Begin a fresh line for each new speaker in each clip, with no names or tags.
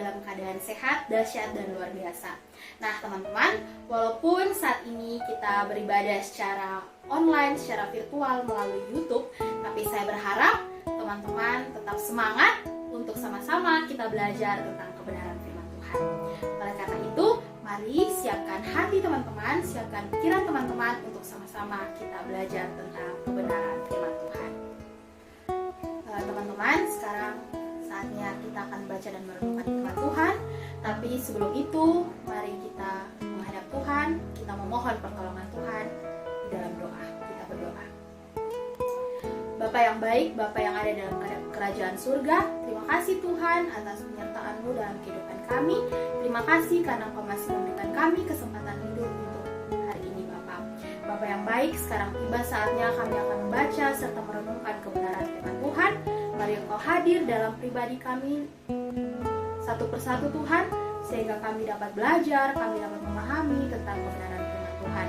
dalam keadaan sehat, dahsyat, dan luar biasa. Nah teman-teman, walaupun saat ini kita beribadah secara online, secara virtual melalui YouTube, tapi saya berharap teman-teman tetap semangat untuk sama-sama kita belajar tentang kebenaran firman Tuhan. Oleh karena itu, mari siapkan hati teman-teman, siapkan pikiran teman-teman untuk sama-sama kita belajar tentang kebenaran firman Tuhan. Teman-teman, sekarang saatnya kita akan baca dan merenungkan firman Tuhan. Tapi sebelum itu, mari kita menghadap Tuhan, kita memohon pertolongan Tuhan di dalam doa. Kita berdoa. Bapa yang baik, Bapa yang ada dalam kerajaan surga, terima kasih Tuhan atas penyertaan-Mu dalam kehidupan kami. Terima kasih karena Engkau masih memberikan kami kesempatan hidup untuk hari ini Bapa. Bapa yang baik, sekarang tiba saatnya kami akan membaca serta merenungkan kebenaran firman Tuhan. Mari Engkau hadir dalam pribadi kami satu persatu Tuhan, sehingga kami dapat belajar, kami dapat memahami tentang kebenaran firman Tuhan.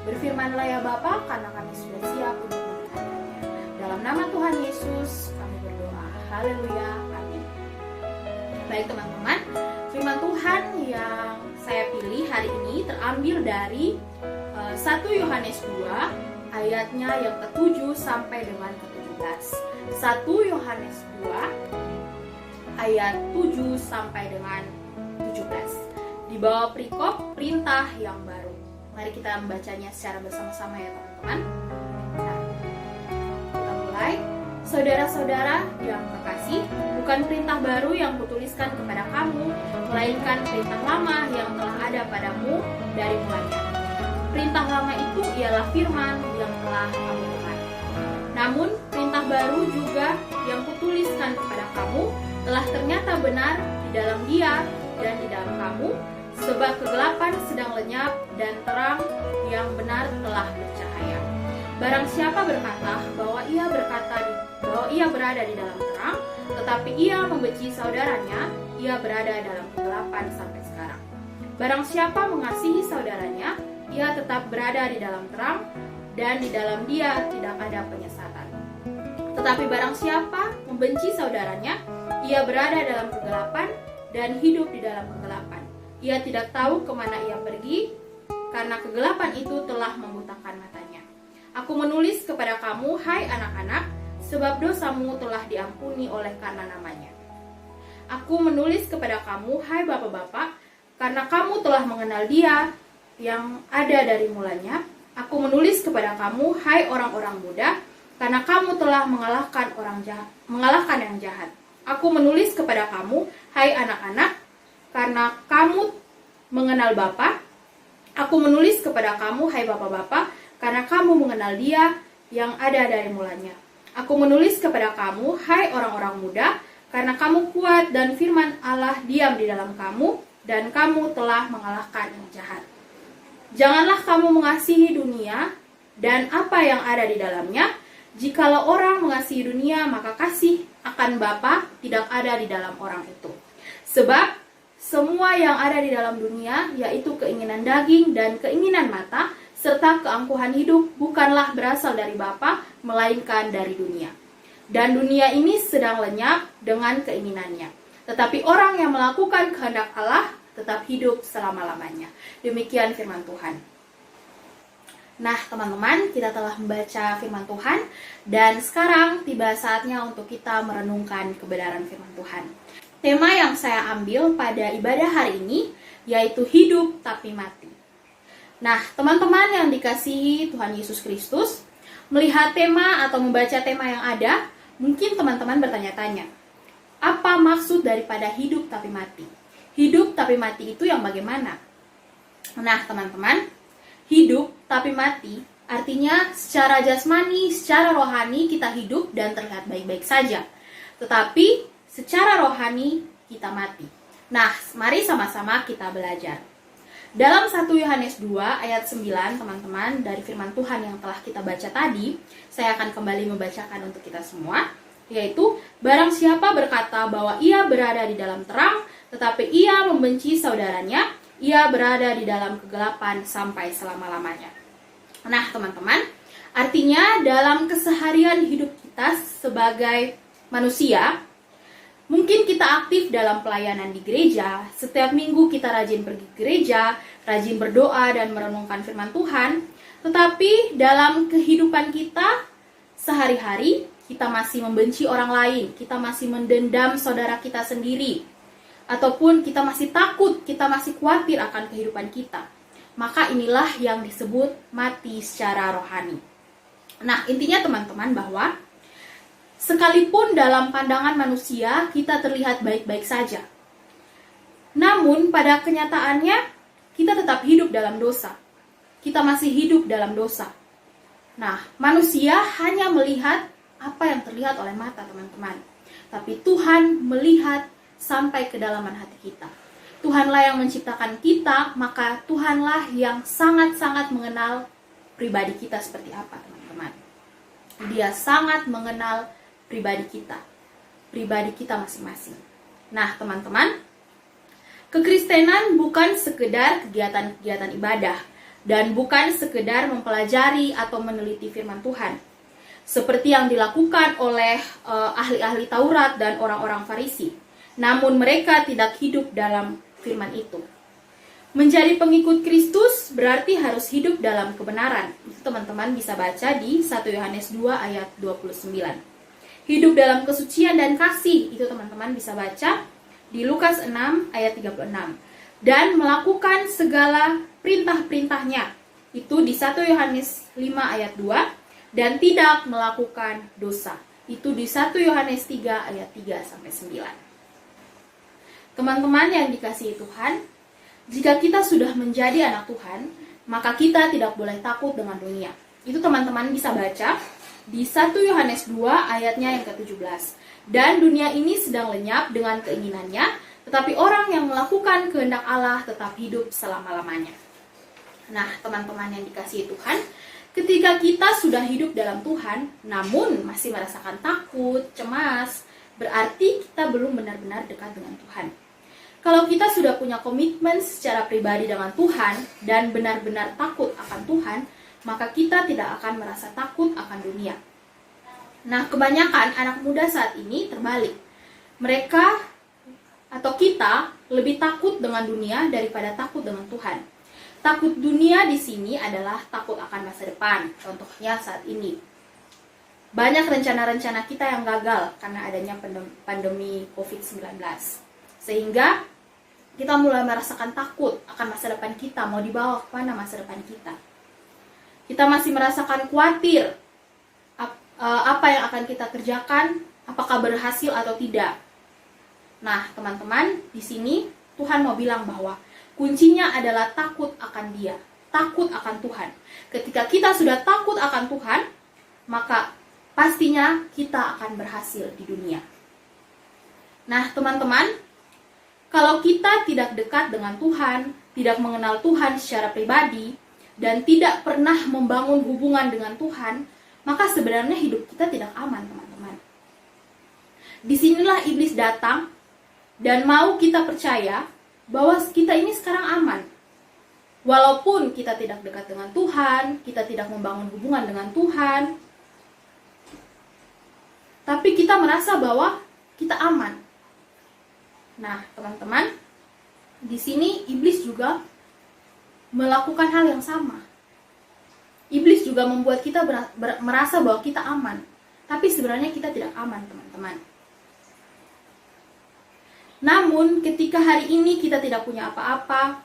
Berfirmanlah ya Bapa, karena kami sudah siap untuk mendengarkannya. Dalam nama Tuhan Yesus kami berdoa. Haleluya. Amin. Baik teman-teman, firman Tuhan yang saya pilih hari ini terambil dari 1 Yohanes 2 ayatnya yang ke-7 sampai dengan ke-17. 1 Yohanes 2 ayat 7 sampai dengan 17. Di bawah perikop perintah yang baru. Mari kita membacanya secara bersama-sama ya teman-teman. Nah, kita mulai. Saudara-saudara yang kekasih, bukan perintah baru yang kutuliskan kepada kamu, melainkan perintah lama yang telah ada padamu dari mulanya. Perintah lama itu ialah firman yang telah kamu dengar. Namun perintah baru juga yang kutuliskan kepada kamu telah ternyata benar di dalam Dia dan di dalam kamu, sebab kegelapan sedang lenyap dan terang yang benar telah bercahaya. Barang siapa berkata bahwa ia berada di dalam terang, tetapi ia membenci saudaranya, ia berada dalam kegelapan sampai sekarang. Barang siapa mengasihi saudaranya, ia tetap berada di dalam terang, dan di dalam dia tidak ada penyesatan. Tetapi barang siapa membenci saudaranya, ia berada dalam kegelapan dan hidup di dalam kegelapan. Ia tidak tahu kemana ia pergi, karena kegelapan itu telah membutakan matanya. Aku menulis kepada kamu, hai anak-anak, sebab dosamu telah diampuni oleh karena namanya. Aku menulis kepada kamu, hai bapak-bapak, karena kamu telah mengenal Dia yang ada dari mulanya. Aku menulis kepada kamu, hai orang-orang muda, karena kamu telah mengalahkan yang jahat. Aku menulis kepada kamu, hai anak-anak, karena kamu mengenal Bapa. Aku menulis kepada kamu, hai bapak-bapak, karena kamu mengenal Dia yang ada dari mulanya. Aku menulis kepada kamu, hai orang-orang muda, karena kamu kuat dan firman Allah diam di dalam kamu, dan kamu telah mengalahkan yang jahat. Janganlah kamu mengasihi dunia dan apa yang ada di dalamnya. Jikalau orang mengasihi dunia, maka kasih akan Bapa tidak ada di dalam orang itu. Sebab semua yang ada di dalam dunia, yaitu keinginan daging dan keinginan mata, serta keangkuhan hidup, bukanlah berasal dari Bapa, melainkan dari dunia. Dan dunia ini sedang lenyap dengan keinginannya. Tetapi orang yang melakukan kehendak Allah tetap hidup selama-lamanya. Demikian firman Tuhan. Nah teman-teman, kita telah membaca firman Tuhan, dan sekarang tiba saatnya untuk kita merenungkan kebenaran firman Tuhan. Tema yang saya ambil pada ibadah hari ini yaitu hidup tapi mati. Nah, teman-teman yang dikasihi Tuhan Yesus Kristus, melihat tema atau membaca tema yang ada, mungkin teman-teman bertanya-tanya, apa maksud daripada hidup tapi mati? Hidup tapi mati itu yang bagaimana? Nah, teman-teman, hidup tapi mati artinya secara jasmani, secara rohani kita hidup dan terlihat baik-baik saja. Tetapi secara rohani kita mati. Nah, mari sama-sama kita belajar. Dalam 1 Yohanes 2 ayat 9 teman-teman, dari firman Tuhan yang telah kita baca tadi, saya akan kembali membacakan untuk kita semua, yaitu barang siapa berkata bahwa ia berada di dalam terang, tetapi ia membenci saudaranya, ia berada di dalam kegelapan sampai selama-lamanya. Nah teman-teman, artinya dalam keseharian hidup kita sebagai manusia, Mungkin kita aktif dalam pelayanan di gereja, setiap minggu kita rajin pergi ke gereja, rajin berdoa dan merenungkan firman Tuhan, tetapi dalam kehidupan kita sehari-hari, kita masih membenci orang lain, kita masih mendendam saudara kita sendiri, ataupun kita masih takut, kita masih khawatir akan kehidupan kita. Maka inilah yang disebut mati secara rohani. Nah, intinya teman-teman bahwa sekalipun dalam pandangan manusia kita terlihat baik-baik saja, namun pada kenyataannya kita tetap hidup dalam dosa. Kita masih hidup dalam dosa. Nah, manusia hanya melihat apa yang terlihat oleh mata, teman-teman. Tapi Tuhan melihat sampai kedalaman hati kita. Tuhanlah yang menciptakan kita, maka Tuhanlah yang sangat-sangat mengenal pribadi kita seperti apa, teman-teman. Dia sangat mengenal pribadi kita masing-masing. Nah, teman-teman, kekristenan bukan sekedar kegiatan-kegiatan ibadah dan bukan sekedar mempelajari atau meneliti firman Tuhan, seperti yang dilakukan oleh ahli-ahli Taurat dan orang-orang Farisi. Namun mereka tidak hidup dalam firman itu. Menjadi pengikut Kristus berarti harus hidup dalam kebenaran. Itu teman-teman bisa baca di 1 Yohanes 2 ayat 29. Hidup dalam kesucian dan kasih, itu teman-teman bisa baca di Lukas 6 ayat 36. Dan melakukan segala perintah-perintahnya, itu di 1 Yohanes 5 ayat 2. Dan tidak melakukan dosa, itu di 1 Yohanes 3 ayat 3-9. Teman-teman yang dikasihi Tuhan, jika kita sudah menjadi anak Tuhan, maka kita tidak boleh takut dengan dunia. Itu teman-teman bisa baca di 1 Yohanes 2 ayatnya yang ke-17. Dan dunia ini sedang lenyap dengan keinginannya, tetapi orang yang melakukan kehendak Allah tetap hidup selama-lamanya. Nah, teman-teman yang dikasihi Tuhan, ketika kita sudah hidup dalam Tuhan, namun masih merasakan takut, cemas, berarti kita belum benar-benar dekat dengan Tuhan. Kalau kita sudah punya komitmen secara pribadi dengan Tuhan dan benar-benar takut akan Tuhan, maka kita tidak akan merasa takut akan dunia. Nah, kebanyakan anak muda saat ini terbalik. Mereka atau kita lebih takut dengan dunia daripada takut dengan Tuhan. Takut dunia di sini adalah takut akan masa depan. Contohnya saat ini, banyak rencana-rencana kita yang gagal karena adanya pandemi COVID-19. Sehingga kita mulai merasakan takut akan masa depan kita, mau dibawa ke mana masa depan kita. Kita masih merasakan khawatir apa yang akan kita kerjakan, apakah berhasil atau tidak. Nah, teman-teman, di sini Tuhan mau bilang bahwa kuncinya adalah takut akan Dia, takut akan Tuhan. Ketika kita sudah takut akan Tuhan, maka pastinya kita akan berhasil di dunia. Nah, teman-teman, kalau kita tidak dekat dengan Tuhan, tidak mengenal Tuhan secara pribadi, dan tidak pernah membangun hubungan dengan Tuhan, maka sebenarnya hidup kita tidak aman, teman-teman. Disinilah iblis datang dan mau kita percaya bahwa kita ini sekarang aman. Walaupun kita tidak dekat dengan Tuhan, kita tidak membangun hubungan dengan Tuhan, tapi kita merasa bahwa kita aman. Nah, teman-teman, di sini iblis juga melakukan hal yang sama. Iblis juga membuat kita merasa bahwa kita aman, tapi sebenarnya kita tidak aman, teman-teman. Namun, ketika hari ini kita tidak punya apa-apa,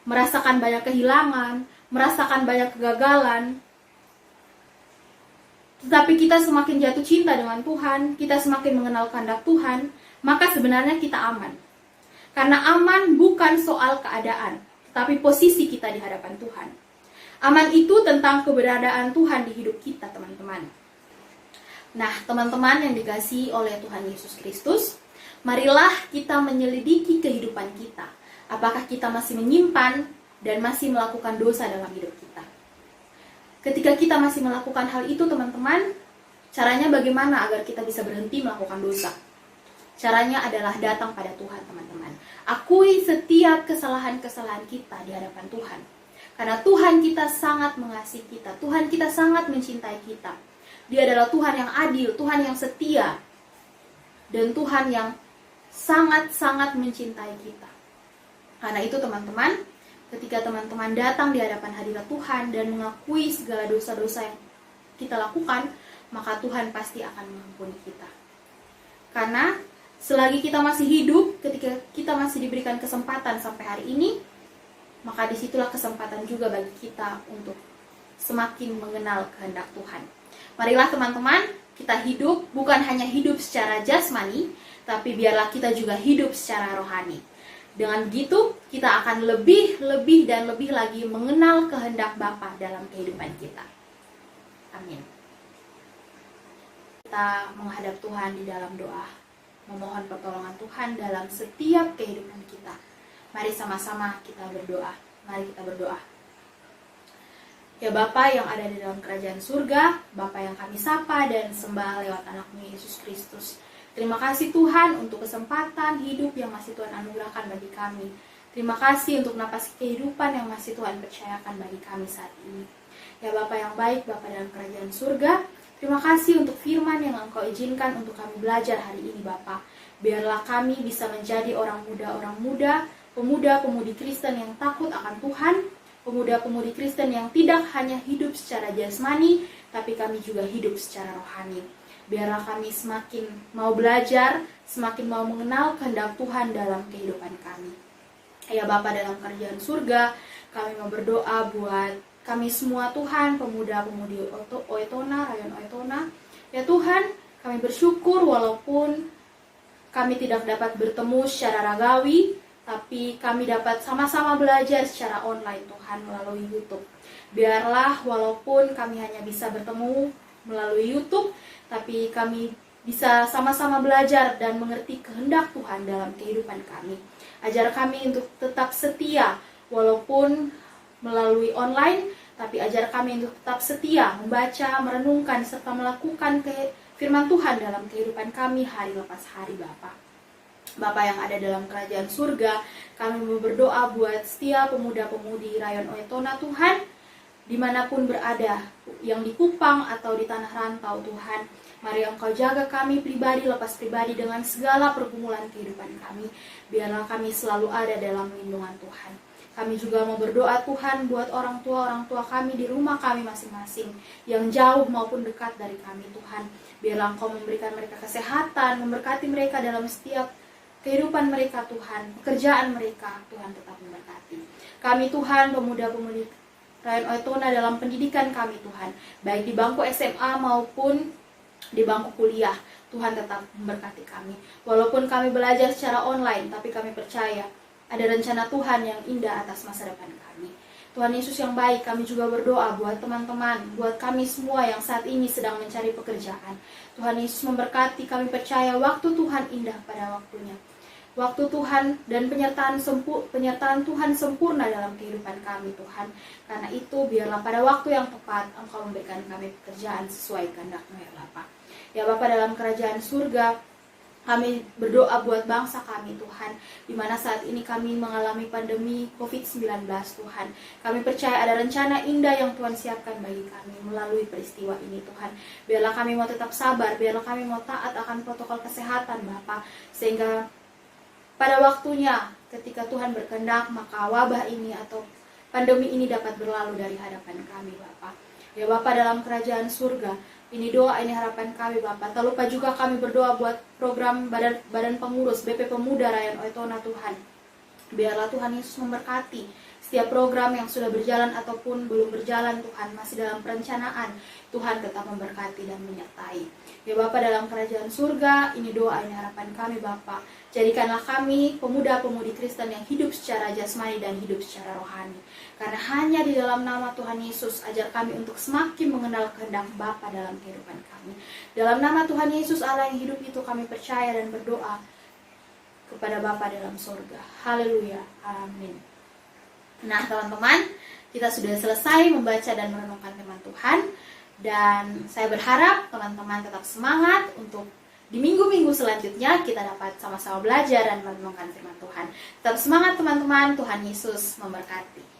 merasakan banyak kehilangan, merasakan banyak kegagalan, tetapi kita semakin jatuh cinta dengan Tuhan, kita semakin mengenal kehendak Tuhan, maka sebenarnya kita aman. Karena aman bukan soal keadaan, tetapi posisi kita di hadapan Tuhan. Aman itu tentang keberadaan Tuhan di hidup kita, teman-teman. Nah, teman-teman yang dikasihi oleh Tuhan Yesus Kristus, marilah kita menyelidiki kehidupan kita. Apakah kita masih menyimpan dan masih melakukan dosa dalam hidup kita? Ketika kita masih melakukan hal itu, teman-teman, caranya bagaimana agar kita bisa berhenti melakukan dosa? Caranya adalah datang pada Tuhan, teman-teman. Akui setiap kesalahan-kesalahan kita di hadapan Tuhan. Karena Tuhan kita sangat mengasihi kita. Tuhan kita sangat mencintai kita. Dia adalah Tuhan yang adil, Tuhan yang setia. Dan Tuhan yang sangat-sangat mencintai kita. Karena itu teman-teman, ketika teman-teman datang di hadapan hadirat Tuhan dan mengakui segala dosa-dosa yang kita lakukan, maka Tuhan pasti akan mengampuni kita. Karena selagi kita masih hidup, ketika kita masih diberikan kesempatan sampai hari ini, maka disitulah kesempatan juga bagi kita untuk semakin mengenal kehendak Tuhan. Marilah teman-teman, kita hidup bukan hanya hidup secara jasmani, tapi biarlah kita juga hidup secara rohani. Dengan begitu, kita akan lebih dan lebih lagi mengenal kehendak Bapa dalam kehidupan kita. Amin. Kita menghadap Tuhan di dalam doa, memohon pertolongan Tuhan dalam setiap kehidupan kita. Mari sama-sama kita berdoa. Mari kita berdoa. Ya Bapa yang ada di dalam kerajaan surga, Bapa yang kami sapa dan sembah lewat anakmu Yesus Kristus. Terima kasih Tuhan untuk kesempatan hidup yang masih Tuhan anugerahkan bagi kami. Terima kasih untuk napas kehidupan yang masih Tuhan percayakan bagi kami saat ini. Ya Bapa yang baik, Bapa dalam kerajaan surga, terima kasih untuk firman yang Engkau izinkan untuk kami belajar hari ini Bapa. Biarlah kami bisa menjadi orang muda, pemuda-pemudi Kristen yang takut akan Tuhan, pemuda-pemudi Kristen yang tidak hanya hidup secara jasmani, tapi kami juga hidup secara rohani. Biarlah kami semakin mau belajar, semakin mau mengenal kehendak Tuhan dalam kehidupan kami. Ya Bapa dalam kerajaan surga, kami mau berdoa buat kami semua Tuhan, pemuda-pemudi Oetona, Rayon Oetona. Ya Tuhan, kami bersyukur walaupun kami tidak dapat bertemu secara ragawi, tapi kami dapat sama-sama belajar secara online Tuhan melalui YouTube. Biarlah walaupun kami hanya bisa bertemu melalui YouTube, tapi kami bisa sama-sama belajar dan mengerti kehendak Tuhan dalam kehidupan kami. Ajar kami untuk tetap setia walaupun melalui online, tapi ajar kami untuk tetap setia membaca, merenungkan, serta melakukan firman Tuhan dalam kehidupan kami hari lepas hari Bapa. Bapa yang ada dalam kerajaan surga, kami mau berdoa buat setiap pemuda-pemudi Rayon Oetona Tuhan, dimanapun berada, yang di Kupang atau di tanah rantau Tuhan. Mari Engkau jaga kami pribadi lepas pribadi dengan segala pergumulan kehidupan kami. Biarlah kami selalu ada dalam lindungan Tuhan. Kami juga mau berdoa Tuhan buat orang tua kami di rumah kami masing-masing, yang jauh maupun dekat dari kami Tuhan. Biarlah Engkau memberikan mereka kesehatan, memberkati mereka dalam setiap kehidupan mereka Tuhan, pekerjaan mereka Tuhan tetap memberkati. Kami Tuhan, pemuda-pemudi Rayon Oetona dalam pendidikan kami Tuhan, baik di bangku SMA maupun di bangku kuliah, Tuhan tetap memberkati kami. Walaupun kami belajar secara online, tapi kami percaya ada rencana Tuhan yang indah atas masa depan kami. Tuhan Yesus yang baik, kami juga berdoa buat teman-teman, buat kami semua yang saat ini sedang mencari pekerjaan. Tuhan Yesus memberkati, kami percaya waktu Tuhan indah pada waktunya. Waktu Tuhan dan penyertaan Tuhan sempurna dalam kehidupan kami Tuhan. Karena itu biarlah pada waktu yang tepat Engkau memberikan kami pekerjaan sesuai kehendak-Mu ya Bapa. Ya Bapa dalam kerajaan surga, kami berdoa buat bangsa kami Tuhan, di mana saat ini kami mengalami pandemi COVID-19 Tuhan. Kami percaya ada rencana indah yang Tuhan siapkan bagi kami melalui peristiwa ini Tuhan. Biarlah kami mau tetap sabar, biarlah kami mau taat akan protokol kesehatan Bapa, sehingga pada waktunya ketika Tuhan berkehendak, maka wabah ini atau pandemi ini dapat berlalu dari hadapan kami Bapa. Ya Bapa dalam kerajaan surga, ini doa, ini harapan kami Bapa. Tak lupa juga kami berdoa buat program badan pengurus BP Pemuda Rayon Oetona Tuhan. Biarlah Tuhan Yesus memberkati setiap program yang sudah berjalan ataupun belum berjalan Tuhan, masih dalam perencanaan. Tuhan tetap memberkati dan menyertai. Ya Bapa dalam kerajaan surga, ini doa, ini harapan kami Bapa. Jadikanlah kami pemuda-pemudi Kristen yang hidup secara jasmani dan hidup secara rohani. Karena hanya di dalam nama Tuhan Yesus, ajar kami untuk semakin mengenal kehendak Bapa dalam kehidupan kami. Dalam nama Tuhan Yesus Allah yang hidup itu kami percaya dan berdoa kepada Bapa dalam surga. Haleluya. Amin. Nah teman-teman, kita sudah selesai membaca dan merenungkan firman Tuhan. Dan saya berharap teman-teman tetap semangat untuk di minggu-minggu selanjutnya kita dapat sama-sama belajar dan merenungkan firman Tuhan. Tetap semangat teman-teman, Tuhan Yesus memberkati.